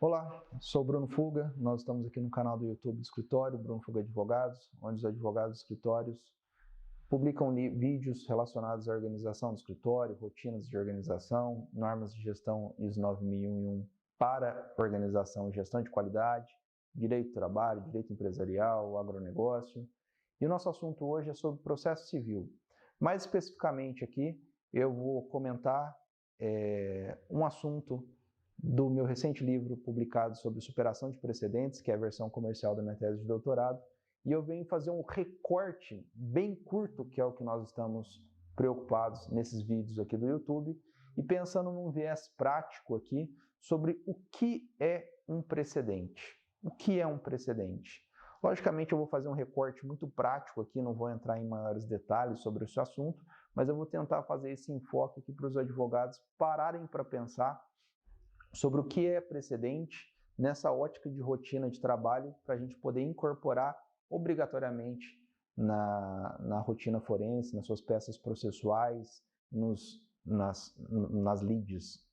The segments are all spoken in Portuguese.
Olá, sou Bruno Fuga, nós estamos aqui no canal do YouTube do escritório, Bruno Fuga Advogados, onde os advogados dos escritórios publicam vídeos relacionados à organização do escritório, rotinas de organização, normas de gestão ISO 9001 para organização e gestão de qualidade, direito do trabalho, direito empresarial, agronegócio. E o nosso assunto hoje é sobre processo civil. Mais especificamente aqui, eu vou comentar um assunto do meu recente livro publicado sobre superação de precedentes, que é a versão comercial da minha tese de doutorado, e eu venho fazer um recorte bem curto, que é o que nós estamos preocupados nesses vídeos aqui do YouTube, e pensando num viés prático aqui sobre o que é um precedente. O que é um precedente? Logicamente eu vou fazer um recorte muito prático aqui, não vou entrar em maiores detalhes sobre esse assunto, mas eu vou tentar fazer esse enfoque aqui para os advogados pararem para pensar sobre o que é precedente nessa ótica de rotina de trabalho para a gente poder incorporar obrigatoriamente na rotina forense, nas suas peças processuais, nas leads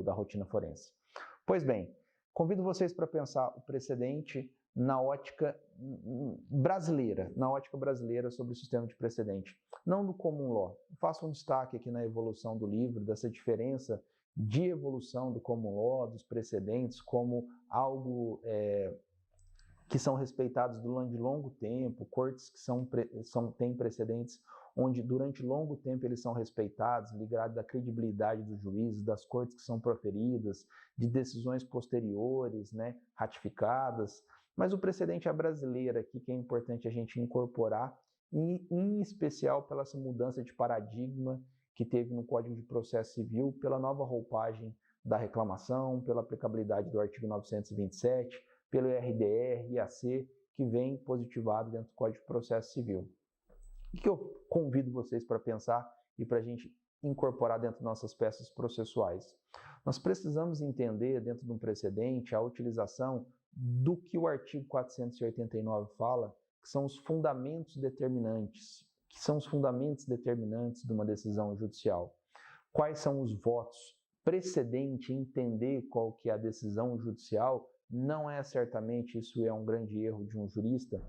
da rotina forense. Pois bem, convido vocês para pensar o precedente na ótica brasileira sobre o sistema de precedente, não do common law. Faço um destaque aqui na evolução do livro, dessa diferença de evolução do common law, dos precedentes, como algo que são respeitados durante longo tempo, cortes que têm precedentes onde durante longo tempo eles são respeitados, ligados à credibilidade dos juízes, das cortes que são proferidas, de decisões posteriores, ratificadas. Mas o precedente é brasileiro aqui, que é importante a gente incorporar, e em especial pela essa mudança de paradigma que teve no Código de Processo Civil, pela nova roupagem da reclamação, pela aplicabilidade do artigo 927, pelo RDR, IAC, que vem positivado dentro do Código de Processo Civil. O que eu convido vocês para pensar e para a gente incorporar dentro de nossas peças processuais? Nós precisamos entender, dentro de um precedente, a utilização do que o artigo 489 fala, que são os fundamentos determinantes, de uma decisão judicial. Quais são os votos? Precedente, entender qual que é a decisão judicial, não é certamente, isso é um grande erro de um jurista,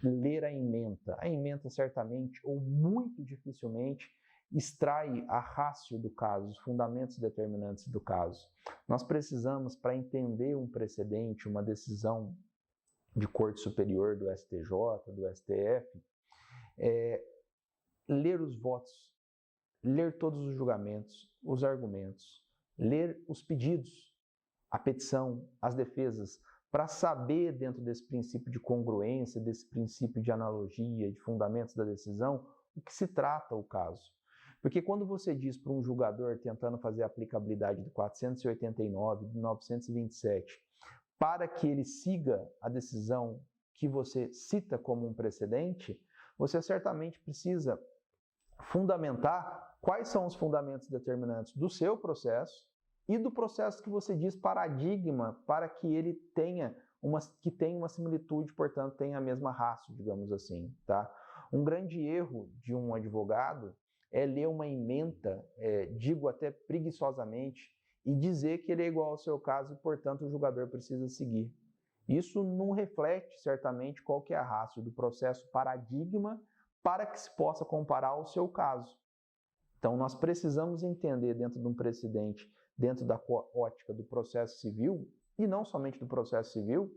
ler a ementa. A ementa certamente, ou muito dificilmente, extrai a ratio do caso, os fundamentos determinantes do caso. Nós precisamos, para entender um precedente, uma decisão de corte superior do STJ, do STF, ler os votos, ler todos os julgamentos, os argumentos, ler os pedidos, a petição, as defesas, para saber, dentro desse princípio de congruência, desse princípio de analogia, de fundamentos da decisão, o que se trata o caso. Porque quando você diz para um julgador tentando fazer a aplicabilidade do 489, do 927, para que ele siga a decisão que você cita como um precedente, você certamente precisa fundamentar quais são os fundamentos determinantes do seu processo e do processo que você diz paradigma, para que ele tenha uma similitude, portanto, tenha a mesma ratio, digamos assim, tá? Um grande erro de um advogado é ler uma ementa, digo até preguiçosamente, e dizer que ele é igual ao seu caso e, portanto, o julgador precisa seguir. Isso não reflete, certamente, qual que é a ratio do processo paradigma para que se possa comparar ao seu caso. Então, nós precisamos entender dentro de um precedente, dentro da ótica do processo civil, e não somente do processo civil,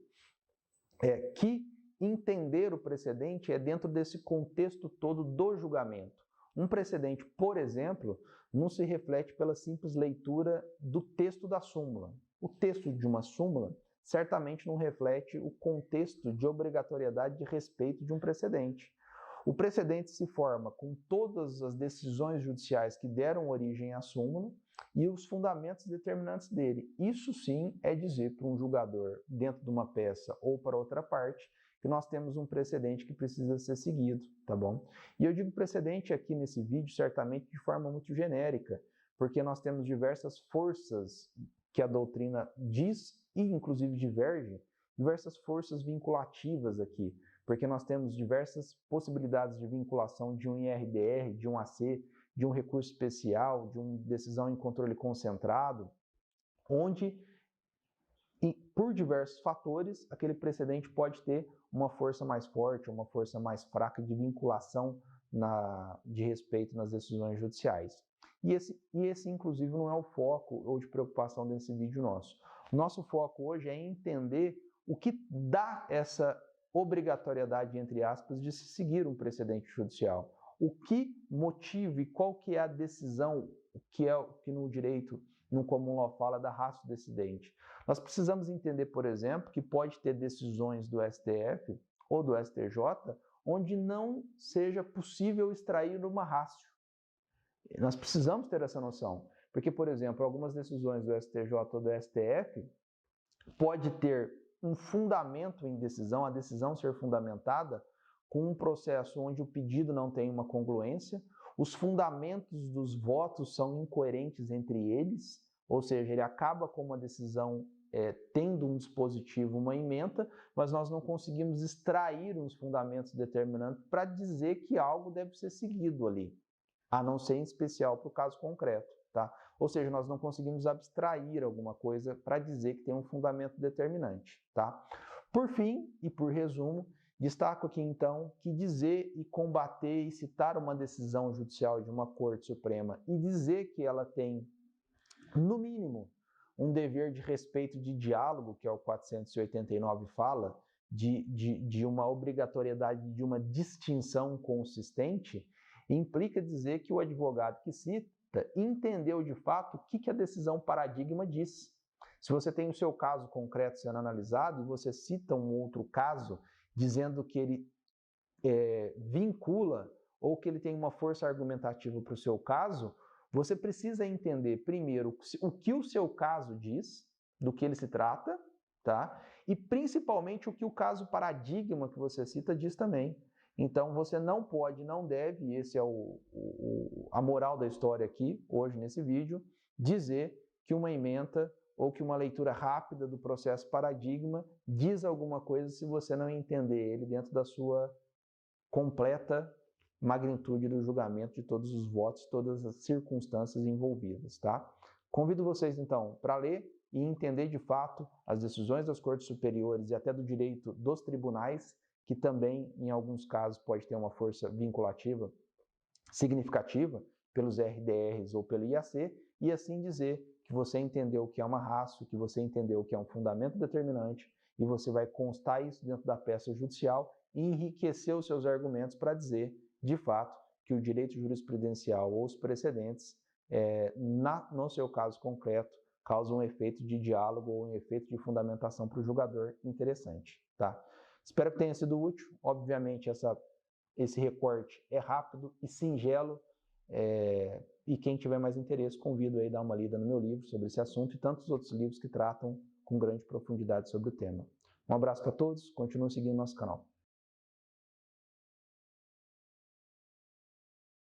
que entender o precedente é dentro desse contexto todo do julgamento. Um precedente, por exemplo, não se reflete pela simples leitura do texto da súmula. O texto de uma súmula certamente não reflete o contexto de obrigatoriedade de respeito de um precedente. O precedente se forma com todas as decisões judiciais que deram origem à súmula e os fundamentos determinantes dele. Isso sim é dizer para um julgador, dentro de uma peça ou para outra parte, que nós temos um precedente que precisa ser seguido, tá bom? E eu digo precedente aqui nesse vídeo, certamente de forma muito genérica, porque nós temos diversas forças que a doutrina diz e inclusive diverge, diversas forças vinculativas aqui, porque nós temos diversas possibilidades de vinculação de um IRDR, de um AC, de um recurso especial, de uma decisão em controle concentrado, onde e por diversos fatores, aquele precedente pode ter uma força mais forte, uma força mais fraca de vinculação de respeito nas decisões judiciais. E esse, inclusive, não é o foco ou de preocupação desse vídeo nosso. Nosso foco hoje é entender o que dá essa obrigatoriedade, entre aspas, de se seguir um precedente judicial. O que motiva e qual que é a decisão, que no direito, no common law fala da ratio decidente. Nós precisamos entender, por exemplo, que pode ter decisões do STF ou do STJ onde não seja possível extrair uma ratio. Nós precisamos ter essa noção, porque, por exemplo, algumas decisões do STJ ou do STF pode ter um fundamento em decisão, a decisão ser fundamentada com um processo onde o pedido não tem uma congruência, os fundamentos dos votos são incoerentes entre eles, ou seja, ele acaba com uma decisão tendo um dispositivo, uma ementa, mas nós não conseguimos extrair uns fundamentos determinantes para dizer que algo deve ser seguido ali, a não ser em especial para o caso concreto, tá? Ou seja, nós não conseguimos abstrair alguma coisa para dizer que tem um fundamento determinante, tá? Por fim, e por resumo, destaco aqui então que dizer e combater e citar uma decisão judicial de uma Corte Suprema e dizer que ela tem, no mínimo, um dever de respeito de diálogo, que é o 489 fala, de uma obrigatoriedade de uma distinção consistente, implica dizer que o advogado que cita entendeu de fato o que a decisão paradigma diz. Se você tem o seu caso concreto sendo analisado e você cita um outro caso dizendo que ele vincula ou que ele tem uma força argumentativa para o seu caso, você precisa entender primeiro o que o seu caso diz, do que ele se trata, tá? E principalmente o que o caso paradigma que você cita diz também. Então você não pode, não deve, e esse é a moral da história aqui, hoje nesse vídeo, dizer que uma ementa ou que uma leitura rápida do processo paradigma diz alguma coisa se você não entender ele dentro da sua completa magnitude do julgamento de todos os votos, todas as circunstâncias envolvidas, tá? Convido vocês, então, para ler e entender de fato as decisões das cortes superiores e até do direito dos tribunais, que também, em alguns casos, pode ter uma força vinculativa significativa pelos RDRs ou pelo IAC, e assim dizer que você entendeu o que é uma ratio, que você entendeu o que é um fundamento determinante, e você vai constar isso dentro da peça judicial e enriquecer os seus argumentos para dizer, de fato, que o direito jurisprudencial ou os precedentes, no seu caso concreto, causam um efeito de diálogo ou um efeito de fundamentação para o julgador interessante, tá? Espero que tenha sido útil. Obviamente, esse recorte é rápido e singelo, e quem tiver mais interesse, convido aí a dar uma lida no meu livro sobre esse assunto e tantos outros livros que tratam com grande profundidade sobre o tema. Um abraço para todos, continuem seguindo nosso canal.